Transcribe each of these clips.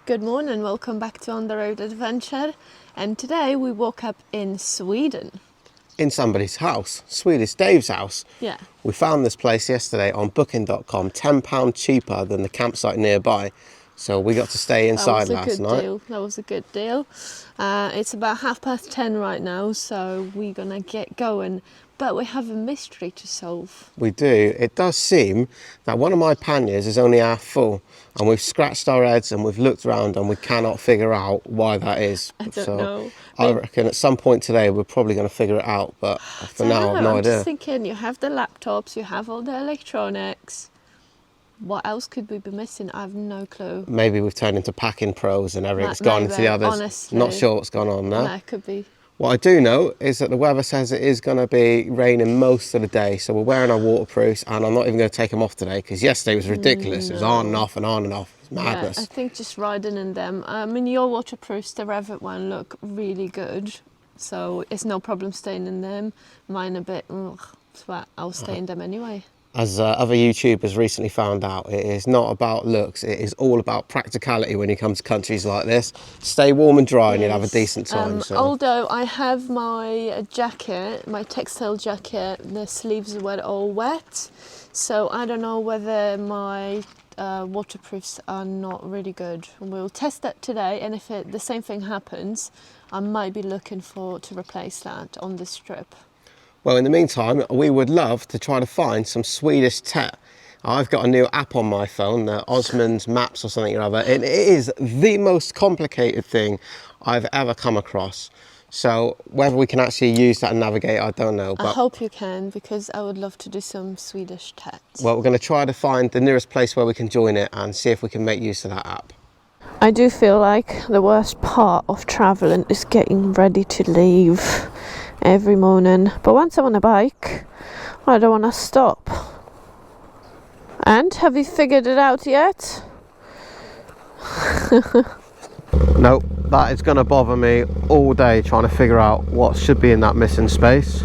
Good morning, welcome back to On the Road Adventure. And today we woke up in Sweden. In somebody's house, Swedish Dave's house. Yeah. We found this place yesterday on booking.com, £10 cheaper than the campsite nearby. So we got to stay inside last night. That was a good deal. It's about 10:30 right now, so we're gonna get going. But we have a mystery to solve. We do. It does seem that one of my panniers is only half full, and we've scratched our heads and we've looked around and we cannot figure out why that is. I don't know. I reckon at some point today we're probably going to figure it out, but for now I've no idea. I'm just thinking, you have the laptops, you have all the electronics. What else could we be missing? I have no clue. Maybe we've turned into packing pros and everything's gone into the others. Honestly. Not sure what's gone on there. No, it could be. What I do know is that the weather says it is going to be raining most of the day, so we're wearing our waterproofs, and I'm not even going to take them off today because yesterday was ridiculous. It was on and off and on and off. It's madness. Yeah, I think just riding in them. I mean, your waterproofs, the Revit one, look really good, so it's no problem staying in them. Mine a bit, but I'll stay in them anyway. As other YouTubers recently found out, it is not about looks, it is all about practicality when you come to countries like this. Stay warm and dry and you'll have a decent time. Although I have my jacket, my textile jacket, the sleeves were all wet, so I don't know whether my waterproofs are not really good. We'll test that today, and if the same thing happens, I might be looking to replace that on this trip. Well, in the meantime, we would love to try to find some Swedish TET. I've got a new app on my phone, Osmond's Maps or something or other, and it is the most complicated thing I've ever come across. So whether we can actually use that and navigate, I don't know. But I hope you can, because I would love to do some Swedish TET. Well, we're going to try to find the nearest place where we can join it and see if we can make use of that app. I do feel like the worst part of traveling is getting ready to leave every morning, but once I'm on a bike I don't want to stop. And have you figured it out yet? No, that is going to bother me all day, trying to figure out what should be in that missing space.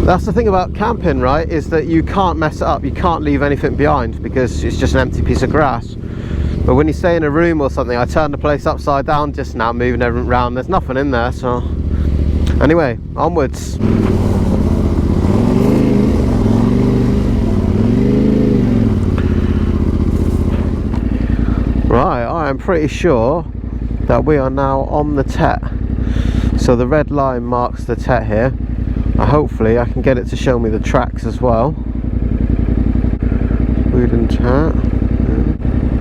That's the thing about camping, right, is that you can't mess it up, you can't leave anything behind because it's just an empty piece of grass. But when you stay in a room or something, I turned the place upside down just now, moving everything around, there's nothing in there, so anyway, onwards. Right, I am pretty sure that we are now on the TET. So the red line marks the TET here. Hopefully I can get it to show me the tracks as well. Sweden TET.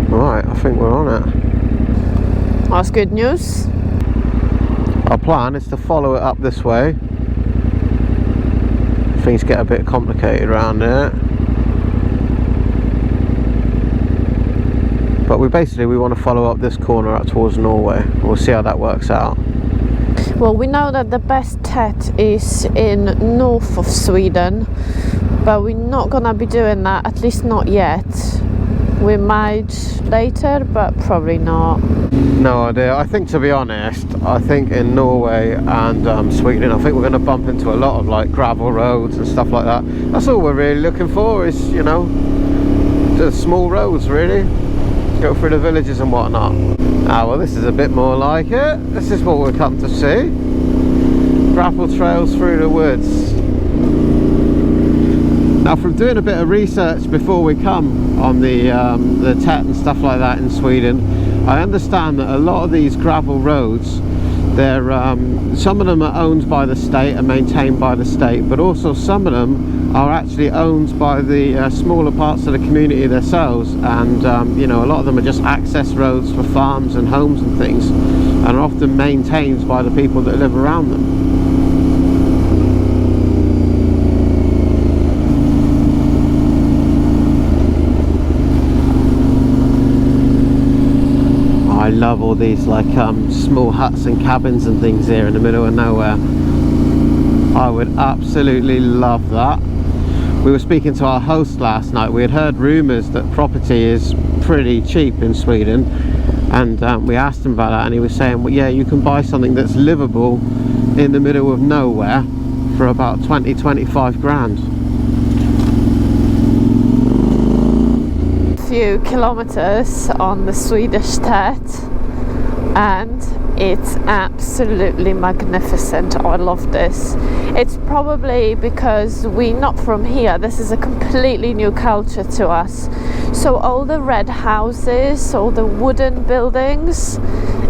Right, I think we're on it. That's good news. Our plan is to follow it up this way. Things get a bit complicated around here. But we want to follow up this corner up towards Norway. We'll see how that works out. Well, we know that the best TET is in north of Sweden, but we're not gonna be doing that, at least not yet. We might later, but probably not. No idea. I think, to be honest, I think in Norway and Sweden, I think we're going to bump into a lot of like gravel roads and stuff like that. That's all we're really looking for, is, you know, just small roads really. Go through the villages and whatnot. Ah, well, this is a bit more like it. This is what we've come to see. Gravel trails through the woods. Now, from doing a bit of research before we come on the TET and stuff like that in Sweden, I understand that a lot of these gravel roads, they're some of them are owned by the state and maintained by the state, but also some of them are actually owned by the smaller parts of the community themselves, and you know, a lot of them are just access roads for farms and homes and things, and are often maintained by the people that live around them. I love all these like small huts and cabins and things here in the middle of nowhere. I would absolutely love that. We were speaking to our host last night. We had heard rumours that property is pretty cheap in Sweden, and we asked him about that, and he was saying, well, yeah, you can buy something that's livable in the middle of nowhere for about 20-25 grand. few kilometers on the Swedish TET, and it's absolutely magnificent. I love this. It's probably because we're not from here. This is a completely new culture to us. So all the red houses, all the wooden buildings,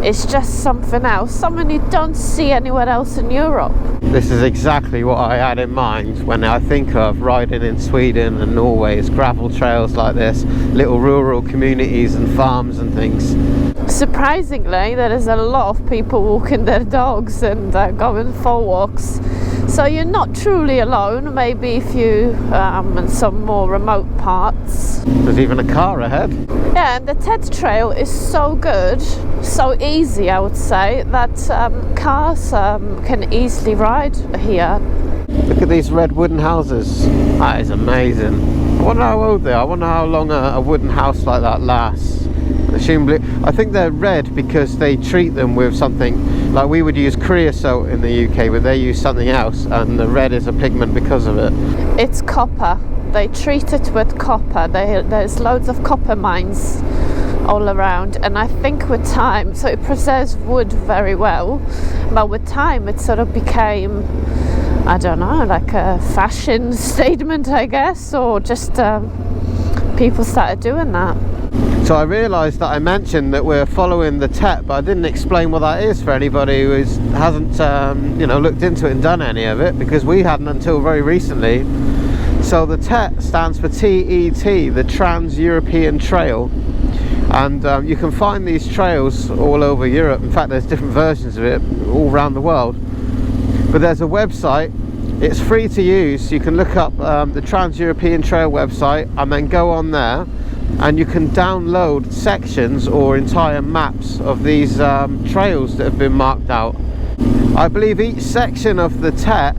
it's just something else, something you don't see anywhere else in Europe. This is exactly what I had in mind when I think of riding in Sweden and Norway. It's gravel trails like this, little rural communities and farms and things. Surprisingly, there is a lot of people walking their dogs and going for walks. So you're not truly alone, maybe if you in some more remote parts. There's even a car ahead. Yeah, and the TET trail is so good, so easy, I would say, that cars can easily ride here. Look at these red wooden houses. That is amazing. I wonder how old they are. I wonder how long a wooden house like that lasts. I think they're red because they treat them with something like we would use creosote in the UK, but they use something else, and the red is a pigment because of it. It's copper. They treat it with copper. There's loads of copper mines all around, and I think with time, so it preserves wood very well, but with time it sort of became, I don't know, like a fashion statement, I guess, or just people started doing that. So I realised that I mentioned that we're following the TET, but I didn't explain what that is for anybody who hasn't looked into it and done any of it, because we hadn't until very recently. So the TET stands for TET, the Trans-European Trail, and you can find these trails all over Europe. In fact, there's different versions of it all around the world. But there's a website, it's free to use. You can look up the Trans-European Trail website and then go on there, and you can download sections or entire maps of these trails that have been marked out. I believe each section of the TET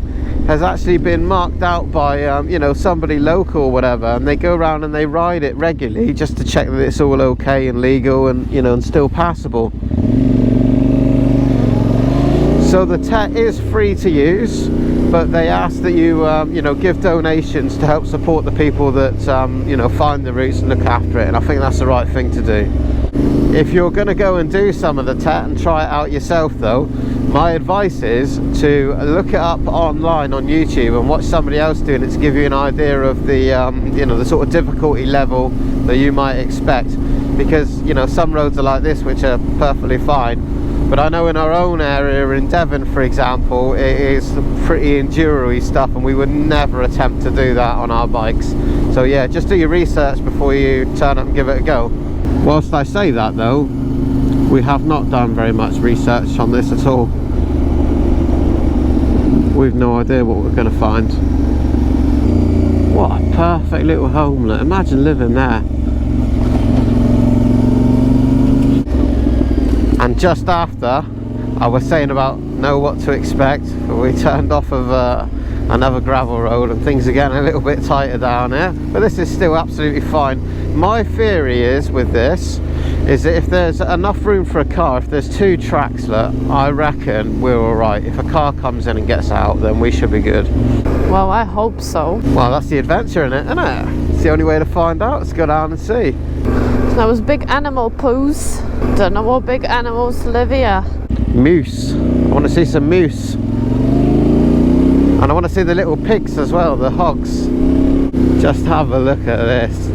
has actually been marked out by somebody local or whatever, and they go around and they ride it regularly just to check that it's all okay and legal and and still passable. So the TET is free to use, but they ask that you give donations to help support the people that find the routes and look after it, and I think that's the right thing to do. If you're going to go and do some of the TET and try it out yourself though, my advice is to look it up online on YouTube and watch somebody else doing it to give you an idea of the the sort of difficulty level that you might expect, because some roads are like this which are perfectly fine. But I know in our own area in Devon, for example, it is pretty enduro-y stuff, and we would never attempt to do that on our bikes. So yeah, just do your research before you turn up and give it a go. Whilst I say that though, we have not done very much research on this at all. We've no idea what we're going to find. What a perfect little homelet. Imagine living there. And just after I was saying about know what to expect, we turned off of another gravel road and things are getting a little bit tighter down here, but this is still absolutely fine. My theory is with this is that if there's enough room for a car, if there's two tracks, I reckon we're alright. If a car comes in and gets out, then we should be good. Well, I hope so. Well, that's the adventure in it, isn't it? It's the only way to find out. Let's go down and see. That was big animal poos. Don't know what big animals live here. Moose. I want to see some moose. And I want to see the little pigs as well, the hogs. Just have a look at this.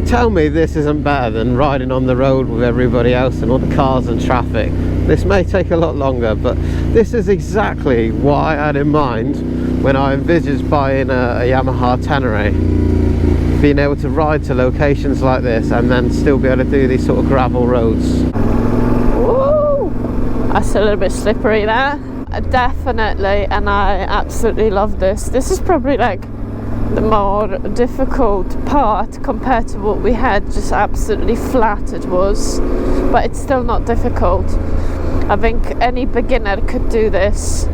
Tell me this isn't better than riding on the road with everybody else and all the cars and traffic. This may take a lot longer, but this is exactly what I had in mind when I envisaged buying a Yamaha Tenere. Being able to ride to locations like this and then still be able to do these sort of gravel roads. Woo! That's a little bit slippery there. Definitely, and I absolutely love this. This is probably like the more difficult part compared to what we had, just absolutely flat it was, but it's still not difficult. I think any beginner could do this.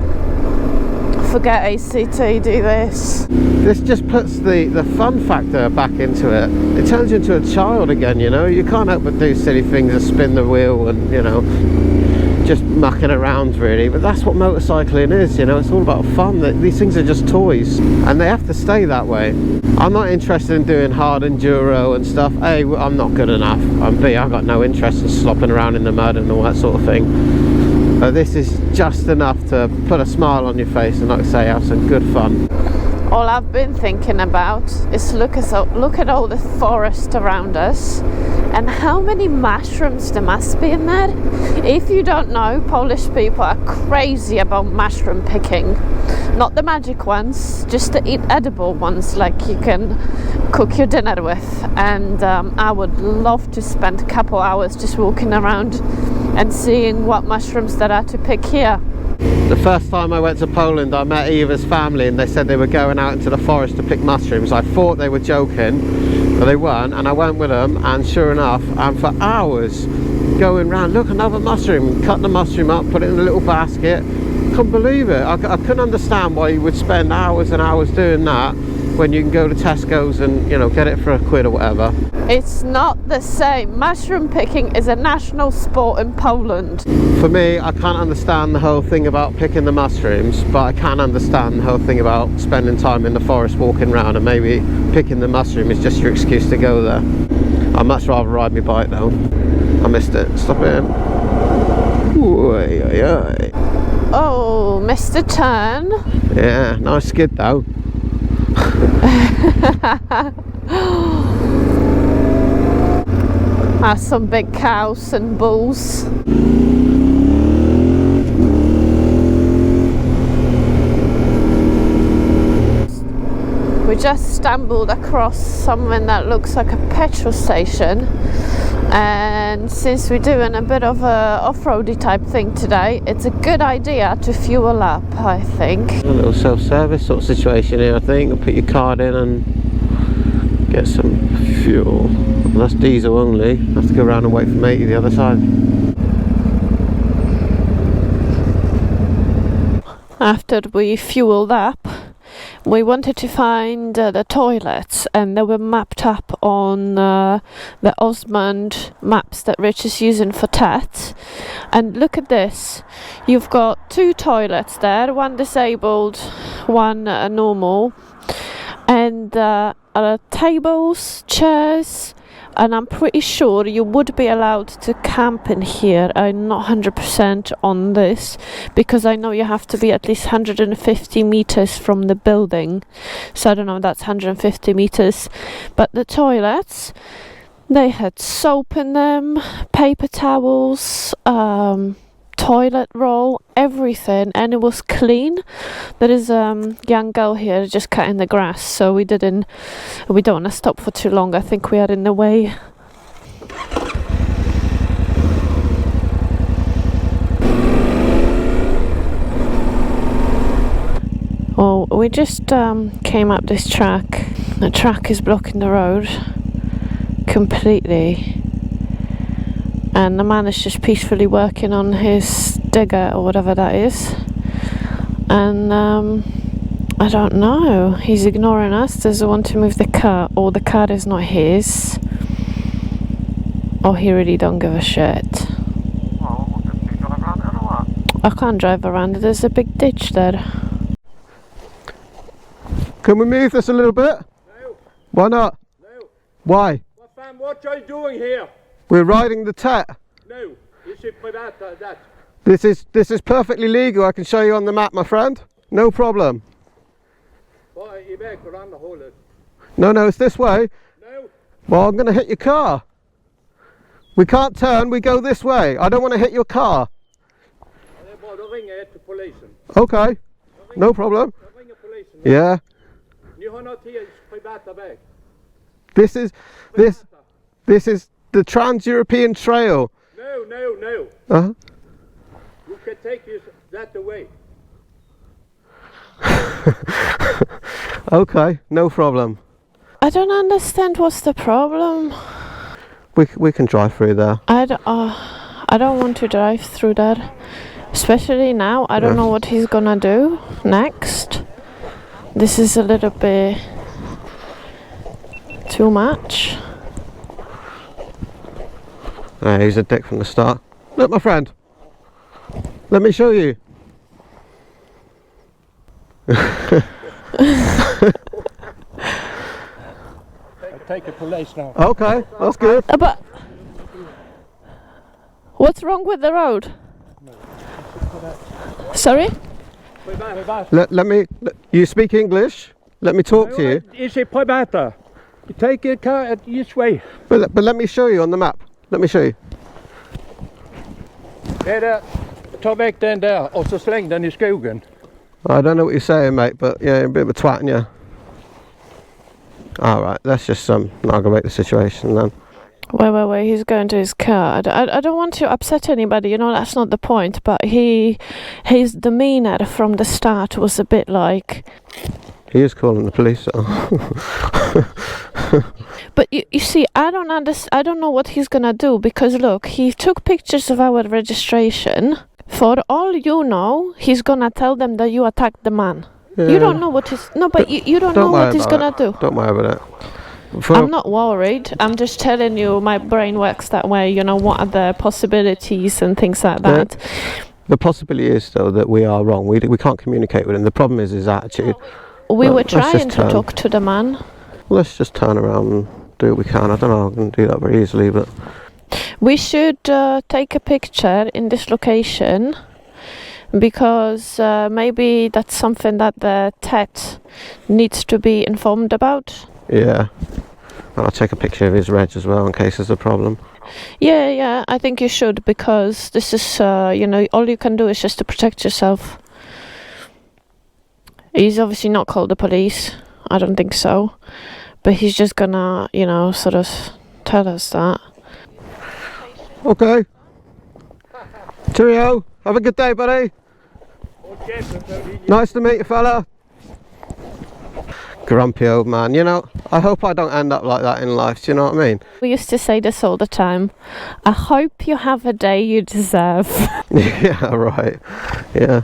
Forget ACT, do this. This just puts the fun factor back into it. It turns you into a child again, you can't help but do silly things and spin the wheel and just mucking around really, but that's what motorcycling is, you know. It's all about fun. These things are just toys and they have to stay that way. I'm not interested in doing hard enduro and stuff. A, I'm not good enough, and B, I've got no interest in slopping around in the mud and all that sort of thing. But this is just enough to put a smile on your face and, like I say, have some good fun. All I've been thinking about is look at all the forest around us and how many mushrooms there must be in there. If you don't know, Polish people are crazy about mushroom picking. Not the magic ones, just the edible ones, like you can cook your dinner with. And I would love to spend a couple hours just walking around and seeing what mushrooms there are to pick here. The first time I went to Poland, I met Eva's family and they said they were going out into the forest to pick mushrooms. I thought they were joking, but they weren't, and I went with them, and sure enough, and for hours going round, look, another mushroom, cut the mushroom up, put it in a little basket. Couldn't believe it. I couldn't understand why you would spend hours and hours doing that when you can go to Tesco's and, you know, get it for £1 or whatever. It's not the same. Mushroom picking is a national sport in Poland. For me, I can't understand the whole thing about picking the mushrooms, but I can understand the whole thing about spending time in the forest walking around, and maybe picking the mushroom is just your excuse to go there. I'd much rather ride my bike though. I missed it. Stop it. Oh, missed a turn. Yeah, nice skid though. Some big cows and bulls. We just stumbled across something that looks like a petrol station, and since we're doing a bit of a off-roady type thing today, it's a good idea to fuel up, I think. A little self-service sort of situation here, I think. You'll put your card in and get some fuel. And that's diesel only. I have to go around and wait for matey the other side. After we fueled up, we wanted to find the toilets, and they were mapped up on the Osmond maps that Rich is using for TET. And look at this, you've got 2 toilets there, one disabled, one normal, and tables, chairs, and I'm pretty sure you would be allowed to camp in here. I'm not 100% on this, because I know you have to be at least 150 meters from the building, so I don't know, that's 150 meters. But the toilets, they had soap in them, paper towels, toilet roll, everything, and it was clean. There is a young girl here just cutting the grass, so we don't want to stop for too long. I think we are in the way. Well, we just came up this track. The track is blocking the road completely, and the man is just peacefully working on his digger or whatever that is, and I don't know, he's ignoring us, doesn't want to move the car, or the car is not his, or he really don't give a shit. Well, can you drive around it or what? I can't drive around it, there's a big ditch there. Can we move this a little bit? No. Why not? No. Why? What fam, what are you doing here? We're riding the TET. No. Is it for that? This is perfectly legal. I can show you on the map, my friend. No problem. Well, you back around the hole. No, it's this way. No. Well, I'm going to hit your car. We can't turn. We go this way. I don't want to hit your car. Då ringer jag till polisen. Okay. No problem. Jag ringer polisen. Yeah. Ni har något till privata väg. This is the Trans-European Trail. No. Uh-huh. You can take that away. Okay, no problem. I don't understand what's the problem. We can drive through there. I don't want to drive through that, especially now. I don't know what he's gonna do next. This is a little bit too much. He's a dick from the start. Look, my friend. Let me show you. Take the police now. Okay, that's good. But what's wrong with the road? Sorry? Let me. You speak English? Let me talk to you. Is it private? You take your car at this way. But let me show you on the map. Let me show you. Där. Ta väck den där och så släng den I skogen. I don't know what you're saying, mate, but yeah, you're a bit of a twat, yeah. Alright, let's just aggravate the situation then. Wait, he's going to his car. I don't want to upset anybody, you know, that's not the point, but his demeanour from the start was a bit like... He is calling the police, so... But you see, I don't know what he's gonna do, because look, he took pictures of our registration. For all you know, he's gonna tell them that you attacked the man. Yeah. You don't know what he's... No, but you don't know what he's gonna do. Don't worry about it. I'm not worried. I'm just telling you my brain works that way. You know, what are the possibilities and things like that. The possibility is, though, that we are wrong. We can't communicate with him. The problem is his attitude. We were trying to talk to the man. Let's just turn around and do what we can. I don't know, I can do that very easily, but... We should take a picture in this location, because maybe that's something that the TET needs to be informed about. Yeah. I'll take a picture of his reg as well in case there's a problem. Yeah, I think you should, because this is, you know, all you can do is just to protect yourself. He's obviously not called the police. I don't think so. But he's just gonna, you know, sort of tell us that. Okay. Cheerio. Have a good day, buddy. Nice to meet you, fella. Grumpy old man. You know, I hope I don't end up like that in life. Do you know what I mean? We used to say this all the time. I hope you have a day you deserve. Yeah, right. Yeah.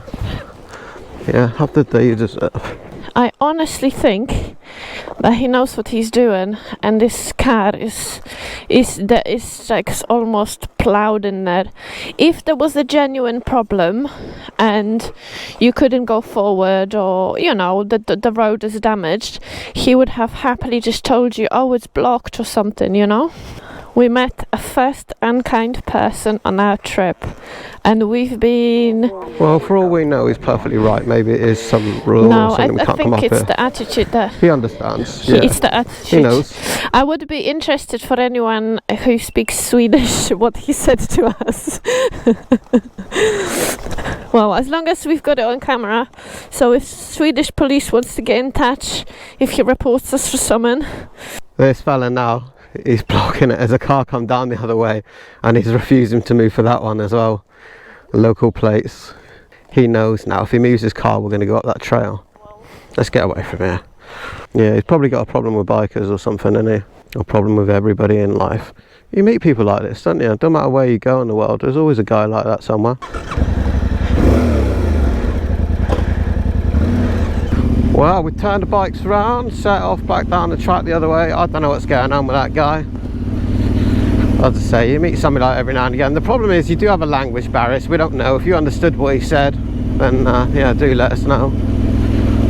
Yeah, have the day you deserve. I honestly think that he knows what he's doing, and this car is like almost plowed in there. If there was a genuine problem and you couldn't go forward, or you know the road is damaged, he would have happily just told you, oh, it's blocked or something, you know. We met a first unkind person on our trip, and we've been... Well, for all we know, he's perfectly right. Maybe it is some rule or something we can't come up with. I think it's the attitude that... He understands. Yeah. It's the attitude. He knows. I would be interested for anyone who speaks Swedish what he said to us. Well, as long as we've got it on camera, so if Swedish police wants to get in touch, if he reports us for someone... This fella now, he's blocking it as a car come down the other way, and he's refusing to move for that one as well. Local plates. He knows now if he moves his car, we're going to go up that trail. Let's get away from here. Yeah, he's probably got a problem with bikers or something, isn't he? A problem with everybody in life. You meet people like this, don't you? Don't matter where you go in the world, there's always a guy like that somewhere. Well, we turned the bikes around, set off back down the track the other way. I don't know what's going on with that guy. As I say, you meet somebody like that every now and again. The problem is you do have a language barrier, so we don't know. If you understood what he said, then yeah, do let us know.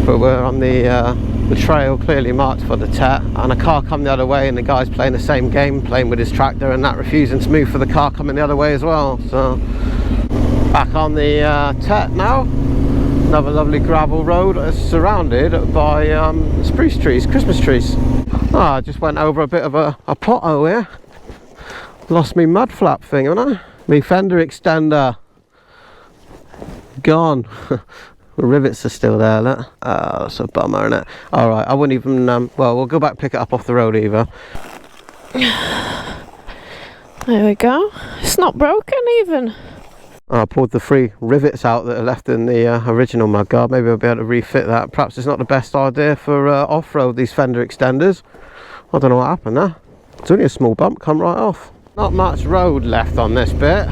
But we're on the trail clearly marked for the TET, and a car come the other way, and the guy's playing the same game, playing with his tractor, and that refusing to move for the car coming the other way as well. So back on the TET now. Another lovely gravel road surrounded by spruce trees, Christmas trees. Oh, I just went over a bit of a pothole here. Lost me mud flap thing, haven't I? Me fender extender gone. The rivets are still there, look. That's a bummer, isn't it? Alright, I wouldn't even, well, we'll go back pick it up off the road either. There we go. It's not broken even. I pulled the 3 rivets out that are left in the original mudguard. Maybe I'll be able to refit that. Perhaps it's not the best idea for off-road, these fender extenders. I don't know what happened there. It's only a small bump, come right off. Not much road left on this bit.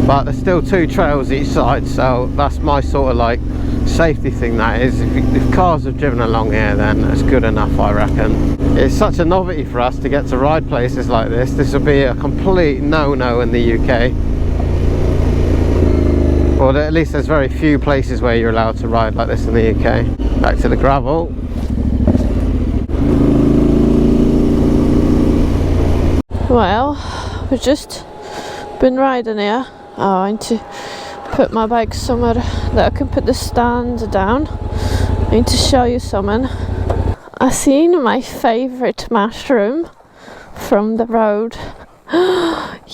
But there's still 2 trails each side, so that's my sort of like safety thing that is. If cars have driven along here, then that's good enough, I reckon. It's such a novelty for us to get to ride places like this. This will be a complete no-no in the UK. Or at least there's very few places where you're allowed to ride like this in the UK. Back to the gravel. Well, we've just been riding here. Oh, I need to put my bike somewhere that I can put the stand down. I need to show you something. I seen my favourite mushroom from the road.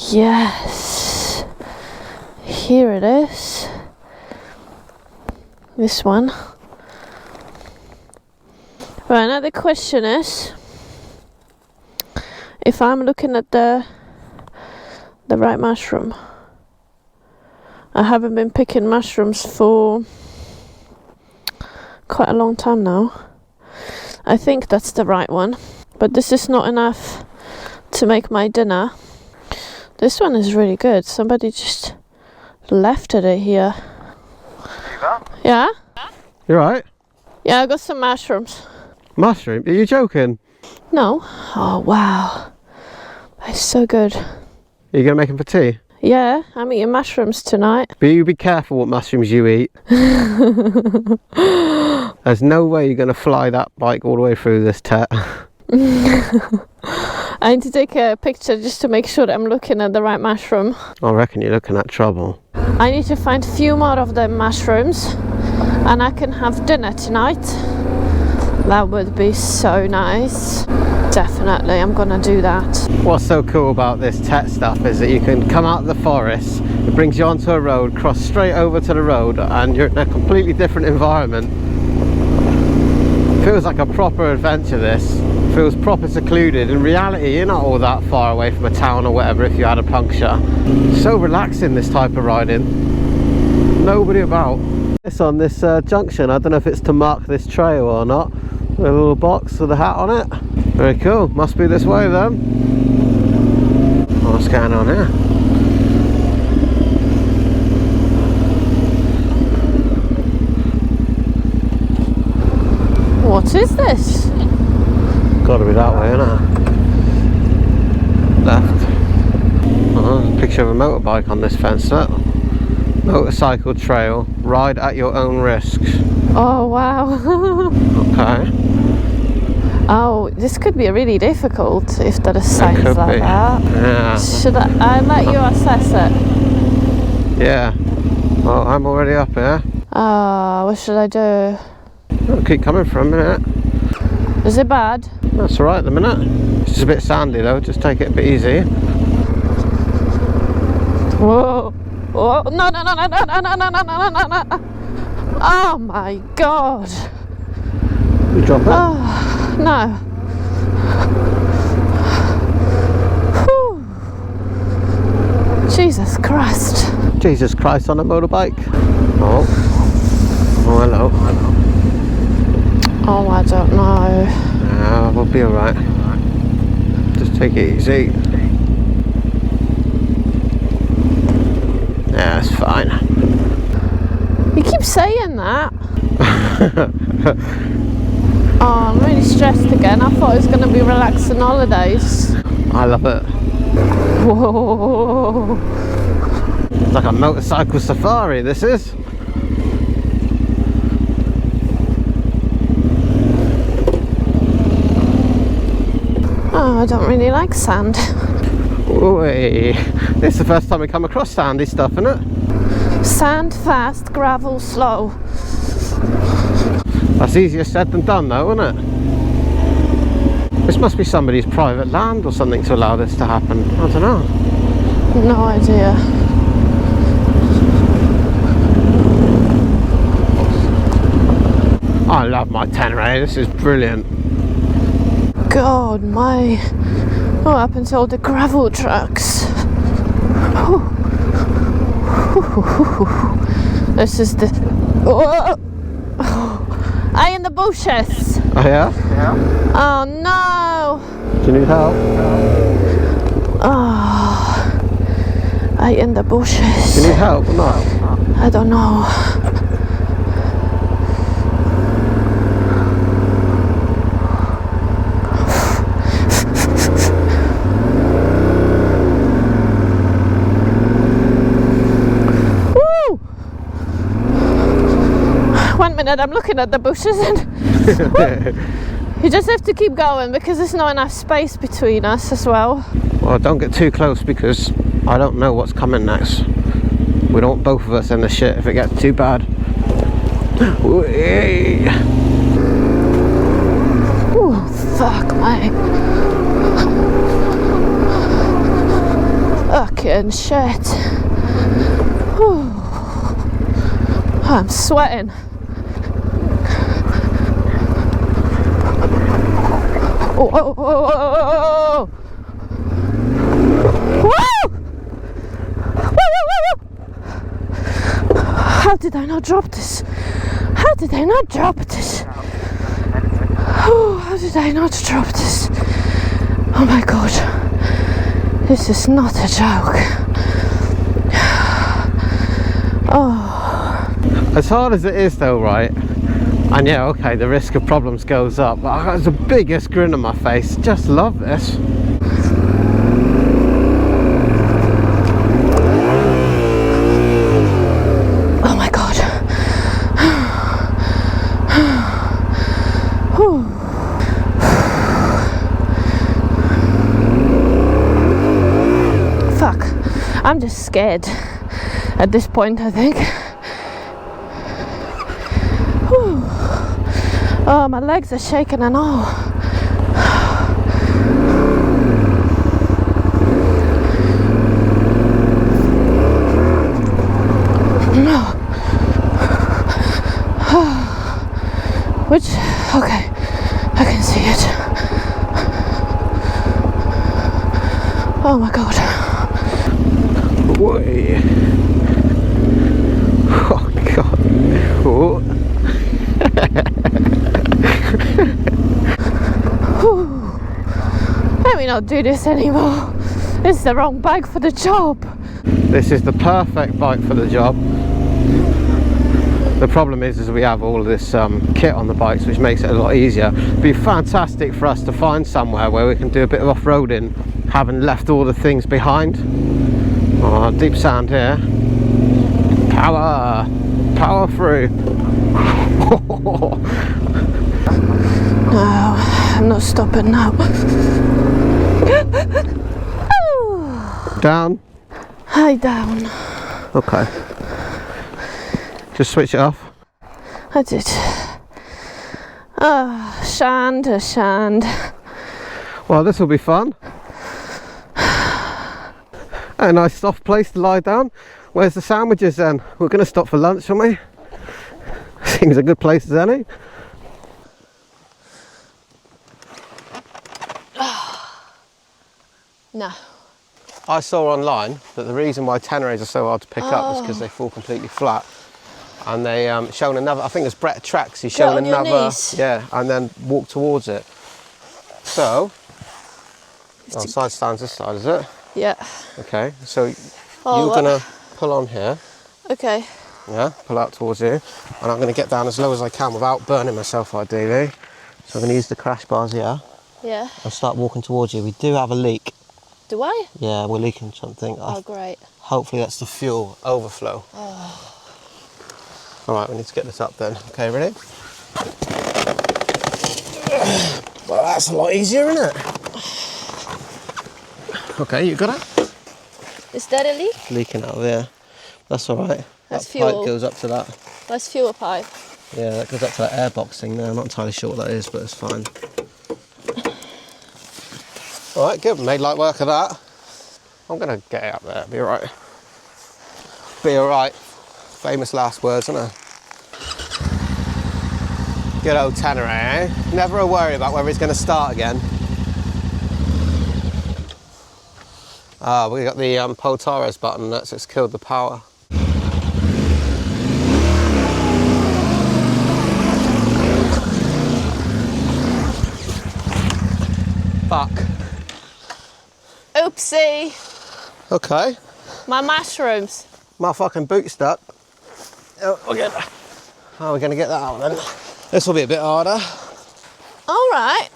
Yes, here it is. This one. Right, now the question is, if I'm looking at the right mushroom. I haven't been picking mushrooms for quite a long time now. I think that's the right one, but this is not enough to make my dinner. This one is really good. Somebody just left it here. Yeah? You right? Yeah, I got some mushrooms. Mushroom? Are you joking? No. Oh, wow. That's so good. Are you going to make them for tea? Yeah, I'm eating mushrooms tonight. But you be careful what mushrooms you eat. There's no way you're going to fly that bike all the way through this TET. I need to take a picture just to make sure that I'm looking at the right mushroom. I reckon you're looking at trouble. I need to find a few more of the mushrooms and I can have dinner tonight. That would be so nice. Definitely, I'm gonna do that. What's so cool about this TET stuff is that you can come out of the forest, it brings you onto a road, cross straight over to the road, and you're in a completely different environment. Feels like a proper adventure, this. Feels proper secluded. In reality, you're not all that far away from a town or whatever if you had a puncture. So relaxing, this type of riding. Nobody about. It's on this junction, I don't know if it's to mark this trail or not. A little box with a hat on it. Very cool, must be this way then. What's going on here? What is this? Gotta be that way, isn't it? Left. Picture of a motorbike on this fence, look. Motorcycle trail, ride at your own risk. Oh wow. Okay. Oh, this could be really difficult if there are signs like that. Yeah. Should I let you assess it? Yeah. Well, I'm already up here. What should I do? I'll keep coming for a minute. Is it bad? That's alright at the minute. It's just a bit sandy though, just take it a bit easy. Whoa. Whoa. No. Oh my god. You drop it? Oh, no. Whew. Jesus Christ. Jesus Christ on a motorbike. Oh. Oh, hello. Oh, I don't know. No, we'll be alright. Just take it easy. Yeah, it's fine. You keep saying that. Oh, I'm really stressed again. I thought it was going to be relaxing holidays. I love it. Whoa. It's like a motorcycle safari, this is. Oh, I don't really like sand. Ooh, this is the first time we come across sandy stuff, isn't it? Sand fast, gravel slow. That's easier said than done though, isn't it? This must be somebody's private land or something to allow this to happen. I don't know. No idea. I love my Tenere, this is brilliant. God, what happened to all the gravel trucks? This is the... Oh, I in the bushes. Oh yeah? Oh no. Do you need help? Oh, I in the bushes. Do you need help or not? I don't know. minute, I'm looking at the bushes and you just have to keep going because there's not enough space between us as well. Well, don't get too close because I don't know what's coming next. We don't want both of us in the shit if it gets too bad. Oh, fuck me. Fucking shit. Whew. I'm sweating. Oh, oh, oh, oh, oh, oh. Woo! How did I not drop this? How did I not drop this? Oh, how did I not drop this? Oh my god. This is not a joke. Oh. As hard as it is though, right? And yeah, okay, the risk of problems goes up, but I got the biggest grin on my face. Just love this. Oh my god. Fuck. I'm just scared at this point, I think. Oh, my legs are shaking and all. Which, okay, I can see it. Oh my god. Whey. Oh god. Oh. Let me not do this anymore. This is the wrong bike for the job. This is the perfect bike for the job. The problem is we have all of this kit on the bikes, which makes it a lot easier. It'd be fantastic for us to find somewhere where we can do a bit of off-roading, having left all the things behind. Oh, deep sound here. Power! Power through! No, I'm not stopping now. Down? Hi, down. Okay. Just switch it off. I did. Oh, shand. Well, this will be fun. A nice soft place to lie down. Where's the sandwiches then? We're going to stop for lunch, aren't we? Seems a good place as any. No. I saw online that the reason why Tenerés are so hard to pick up is because they fall completely flat. And they shown another, I think it's Brett Tracks, he's shown another, yeah, and then walk towards it. So, side stands this side, is it? Yeah. Okay, so you're gonna pull on here. Okay. Yeah, pull out towards you. And I'm gonna get down as low as I can without burning myself ideally. So I'm gonna use the crash bars here. Yeah. And start walking towards you. We do have a leak. Do I? Yeah, we're leaking something. Oh, great. Hopefully that's the fuel overflow. Oh. All right, we need to get this up then. Okay, ready? Well, that's a lot easier, isn't it? Okay, you got it? Is that a leak? It's leaking out of there. That's all right. That's that fuel. pipe goes up to that. That's fuel pipe. Yeah, that goes up to that airbox thing there. I'm not entirely sure what that is, but it's fine. All right, good. Made light work of that. I'm going to get it up there. Be all right. Be all right. Famous last words, isn't it? Good old Teneré, eh? Never a worry about whether he's going to start again. We got the Potares button, that's it's killed the power. Fuck. Oopsie. Okay. My mushrooms. My fucking boot stuck. Oh, we're going to get that out then. This will be a bit harder. All right.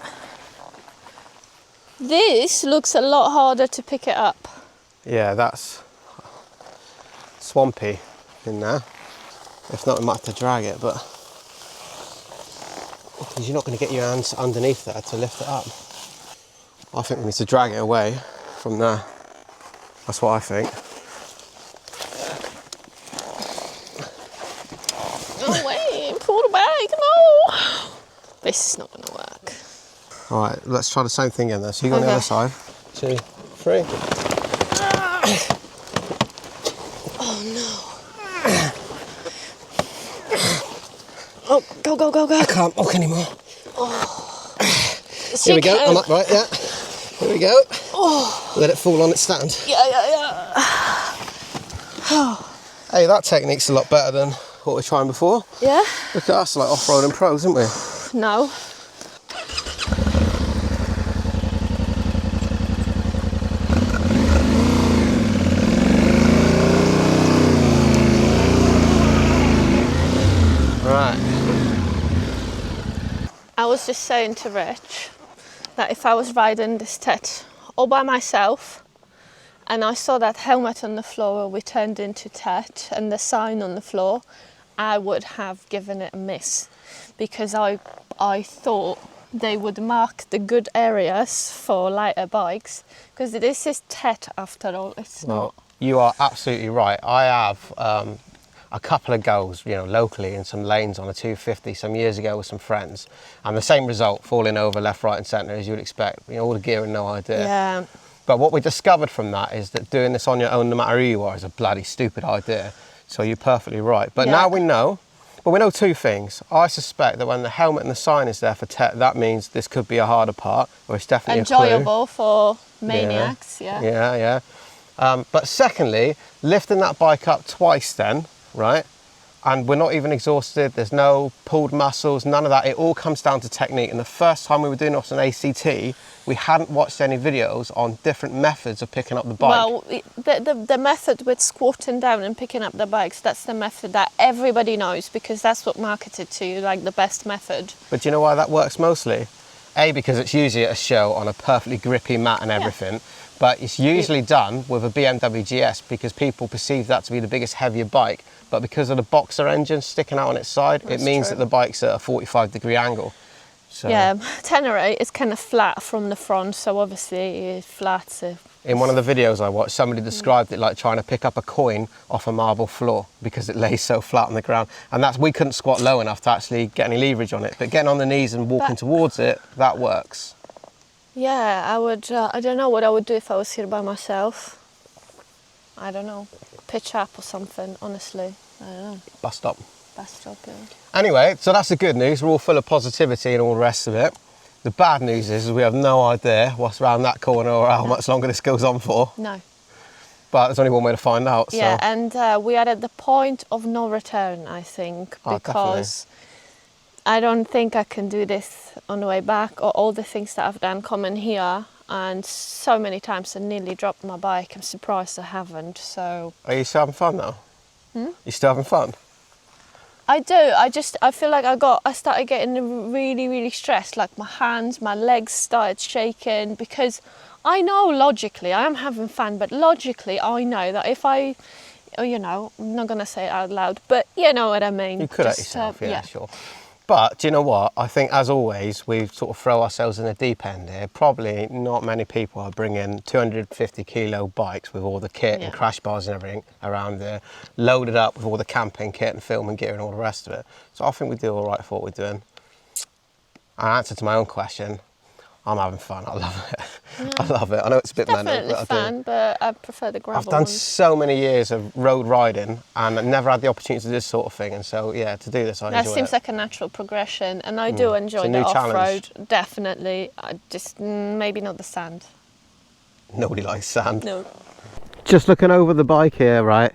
This looks a lot harder to pick it up. Yeah, that's swampy in there. If not, we might have to drag it, but because you're not going to get your hands underneath there to lift it up. I think we need to drag it away from there. That's what I think. Oh wait, pull the bag, no! This is not going to work. Alright, let's try the same thing again there. So you go on the other side. 2, 3. Oh no. Oh, go, go, go, go. I can't walk anymore. Oh. Here we go, I'm upright, yeah. Here we go. Oh. Let it fall on its stand. Yeah. Oh. Hey, that technique's a lot better than what we were trying before. Yeah? Look at us, like off-roading pros, aren't we? No. Right. I was just saying to Rich that if I was riding this TET all by myself and I saw that helmet on the floor where we turned into TET and the sign on the floor, I would have given it a miss, because I thought they would mark the good areas for lighter bikes, because this is TET after all. It's not. You are absolutely right. I have a couple of goes, locally in some lanes on a 250 some years ago with some friends, and the same result, falling over left, right and centre as you would expect, all the gear and no idea. Yeah. But what we discovered from that is that doing this on your own, no matter who you are, is a bloody stupid idea. So you're perfectly right. But now we know, two things. I suspect that when the helmet and the sign is there for TET, that means this could be a harder part, or it's definitely enjoyable for maniacs. Yeah. But secondly, lifting that bike up twice then, right? And we're not even exhausted, there's no pulled muscles, none of that. It all comes down to technique. And the first time we were doing this on ACT, we hadn't watched any videos on different methods of picking up the bike. Well, the method with squatting down and picking up the bikes, that's the method that everybody knows, because that's what marketed to you, like the best method. But do you know why that works mostly? A, because it's usually at a show on a perfectly grippy mat and everything. But it's usually done with a BMW GS because people perceive that to be the biggest, heavier bike. But because of the boxer engine sticking out on its side, it means that the bike's at a 45-degree angle. So yeah, Tenere is kind of flat from the front, so obviously it's flat. In one of the videos I watched, somebody described it like trying to pick up a coin off a marble floor because it lays so flat on the ground. And we couldn't squat low enough to actually get any leverage on it. But getting on the knees and walking towards it, that works. Yeah, I would. I don't know what I would do if I was here by myself. I don't know. Pitch up or something, honestly. I don't know. Bus stop. Bus stop, yeah. Anyway, so that's the good news. We're all full of positivity and all the rest of it. The bad news is we have no idea what's around that corner or how much longer this goes on for. No. But there's only one way to find out. Yeah, so. and we are at the point of no return, I think, because I don't think I can do this on the way back, or all the things that I've done coming here, and so many times I nearly dropped my bike. I'm surprised I haven't. So. Are you still having fun though? You still having fun? I do. I feel like I started getting really, really stressed. Like my hands, my legs started shaking, because I know logically I am having fun, but logically I know that if I'm not going to say it out loud, but you know what I mean. You could at yourself, yeah, sure. But do you know what? I think, as always, we sort of throw ourselves in the deep end here. Probably not many people are bringing 250 kilo bikes with all the kit and crash bars and everything around there, loaded up with all the camping kit and filming gear and all the rest of it. So I think we do all right for what we're doing. And answer to my own question, I'm having fun. I love it. Yeah. I love it. I know it's a bit mental, but I do. Fun, but I prefer the gravel. I've done so many years of road riding and I never had the opportunity to do this sort of thing, and so yeah, to do this I enjoy it. That seems like a natural progression, and I do enjoy the off-road. Definitely. I just maybe not the sand. Nobody likes sand. No. Just looking over the bike here, right?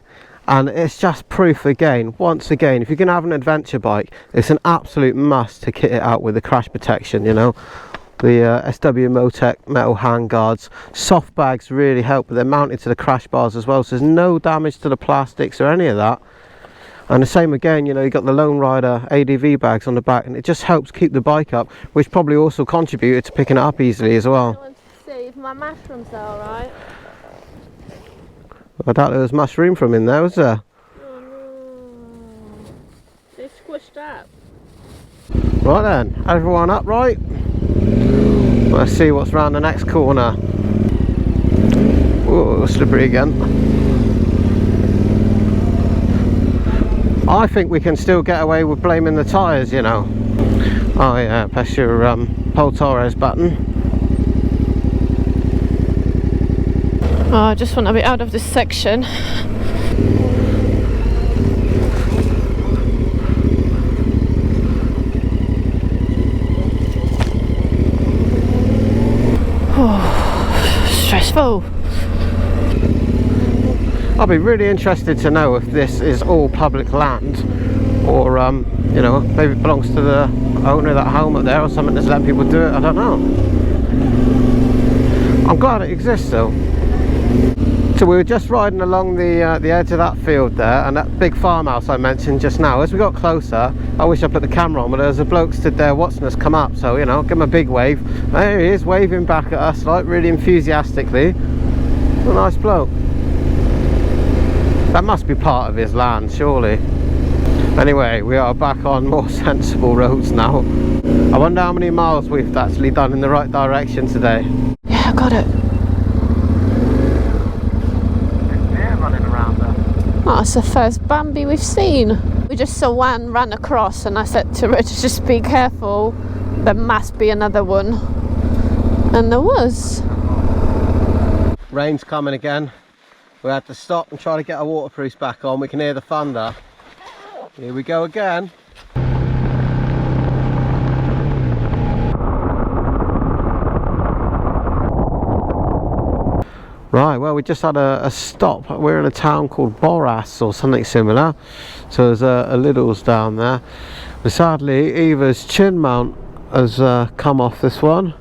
And it's just proof again, once again, if you're going to have an adventure bike, it's an absolute must to kit it out with the crash protection, The SW Motec metal handguards. Soft bags really help, but they're mounted to the crash bars as well, so there's no damage to the plastics or any of that. And the same again, you've got the Lone Rider ADV bags on the back, and it just helps keep the bike up, which probably also contributed to picking it up easily as well. I want to see if my mushrooms are alright. I doubt there was much room from in there, was there? Oh no. They squished up. Right then, everyone upright. Let's see what's round the next corner. Oh, slippery again. I think we can still get away with blaming the tyres, you know. Oh yeah, press your Pol Torres button. Oh, I just want to be out of this section. Oh, stressful. I'll be really interested to know if this is all public land, or you know, maybe it belongs to the owner of that home up there, or something that's letting people do it. I don't know. I'm glad it exists though. So we were just riding along the edge of that field there, and that big farmhouse I mentioned just now. As we got closer, I wish I put the camera on, but there was a bloke stood there watching us come up, so you know, give him a big wave. There he is, waving back at us, like really enthusiastically. A nice bloke. That must be part of his land, surely. Anyway, we are back on more sensible roads now. I wonder how many miles we've actually done in the right direction today. Yeah, I got it. Deer running around there. Oh, it's the first Bambi we've seen. We just saw one run across and I said to Rich, just be careful. There must be another one. And there was. Rain's coming again. We had to stop and try to get our waterproofs back on. We can hear the thunder. Here we go again. Right, well, we just had a stop. We're in a town called Boras or something similar. So there's a Lidl's down there. But sadly, Eva's chin mount has come off this one.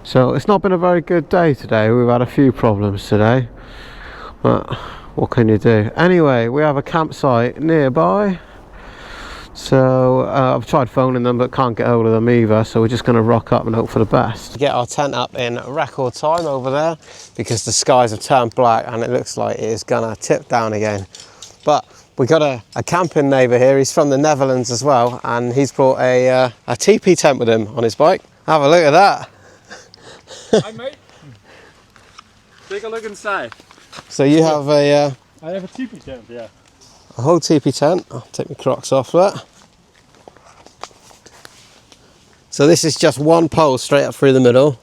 So it's not been a very good day today. We've had a few problems today. But what can you do? Anyway, we have a campsite nearby. So I've tried phoning them but can't get hold of them either. So we're just going to rock up and hope for the best. Get our tent up in record time over there because the skies have turned black and it looks like it is going to tip down again. But we got a camping neighbour here. He's from the Netherlands as well, and he's brought a TP tent with him on his bike. Have a look at that. Hi mate. Take a look inside. So you have a... I have a teepee tent, yeah. A whole teepee tent. I'll take my Crocs off that. So this is just one pole straight up through the middle.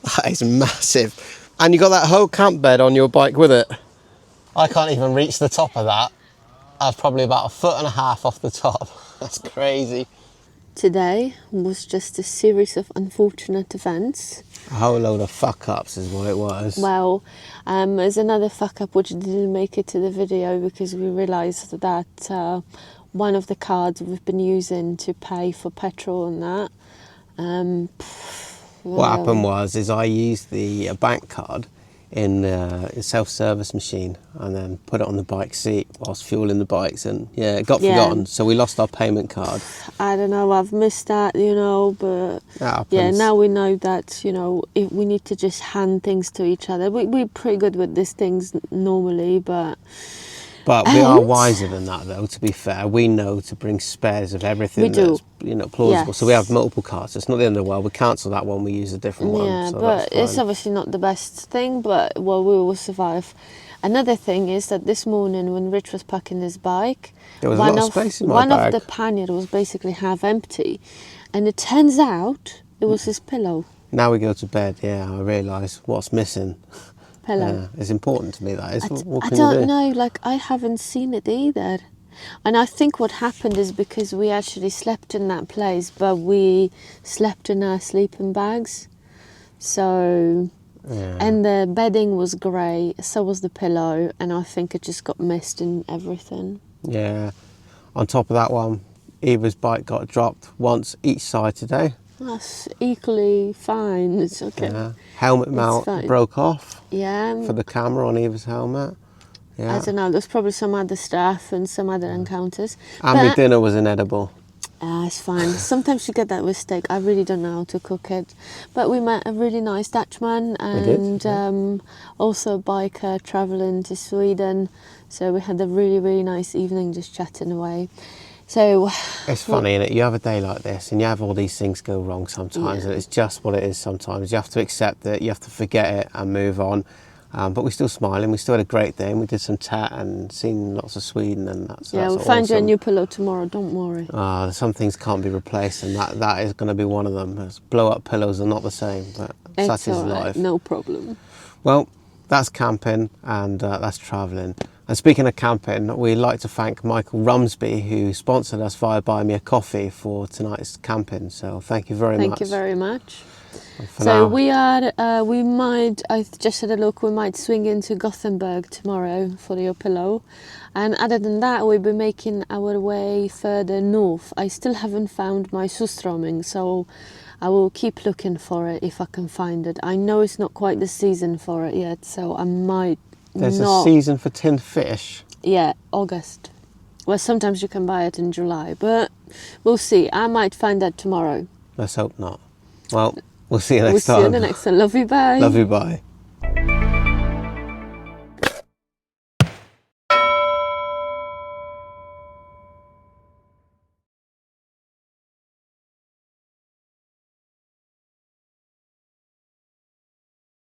That is massive. And you got that whole camp bed on your bike with it. I can't even reach the top of that. That's probably about 1.5 feet off the top. That's crazy. Today was just a series of unfortunate events. A whole load of fuck ups is what it was. Well, there's another fuck up which didn't make it to the video because we realised that one of the cards we've been using to pay for petrol and that. What happened was I used the bank card in the self-service machine and then put it on the bike seat whilst fueling the bikes, and yeah, it got forgotten, so we lost our payment card. I don't know, I've missed that, you know, but yeah, now we know that, you know, if we need to just hand things to each other. We're pretty good with these things normally, but we are wiser than that though, to be fair. We know to bring spares of everything that's, you know, plausible. Yes. So we have multiple cards. It's not the end of the world. We cancel that one, we use a different one. Yeah, so but it's obviously not the best thing, but well, we will survive. Another thing is that this morning when Rich was packing his bike, there was a lot of space in my bag. One of the panniers was basically half empty, and it turns out it was his pillow. Now we go to bed, yeah, I realise what's missing. Pillow. It's important to me, that is. What I can don't you do? know, like I haven't seen it either. And I think what happened is because we actually slept in that place, but we slept in our sleeping bags. So, and the bedding was grey, so was the pillow, and I think it just got missed in everything. Yeah. On top of that one, Eva's bike got dropped once each side today. That's equally fine, it's okay. Yeah. Helmet mount broke off. Yeah. For the camera on Eva's helmet. Yeah. I don't know, there's probably some other stuff and some other encounters. And my dinner was inedible. It's fine. Sometimes you get that with steak. I really don't know how to cook it. But we met a really nice Dutchman and also a biker travelling to Sweden. So we had a really, really nice evening just chatting away. So It's funny, innit? You have a day like this and you have all these things go wrong sometimes, and it's just what it is sometimes. You have to accept it, you have to forget it and move on. But we're still smiling, we still had a great day, and we did some TET and seen lots of Sweden, and that's yeah, we'll that's find you a awesome. new pillow tomorrow, don't worry. Some things can't be replaced, and that is going to be one of them. Blow-up pillows are not the same, but such is all right, life. no problem. Well, that's camping, and that's travelling. And speaking of camping, we'd like to thank Michael Rumsby, who sponsored us via Buy Me a Coffee for tonight's camping. So thank you very much. Thank you very much. For So now, we might, I just had a look, we might swing into Gothenburg tomorrow for your pillow. And other than that, we'll be making our way further north. I still haven't found my surströmming, so I will keep looking for it if I can find it. I know it's not quite the season for it yet, so I might there's not. a season for tinned fish. Yeah, August. Well, sometimes you can buy it in July, but we'll see. I might find that tomorrow. Let's hope not. Well, we'll see you We'll next see you in time. the next one. Love you, bye. Love you, bye.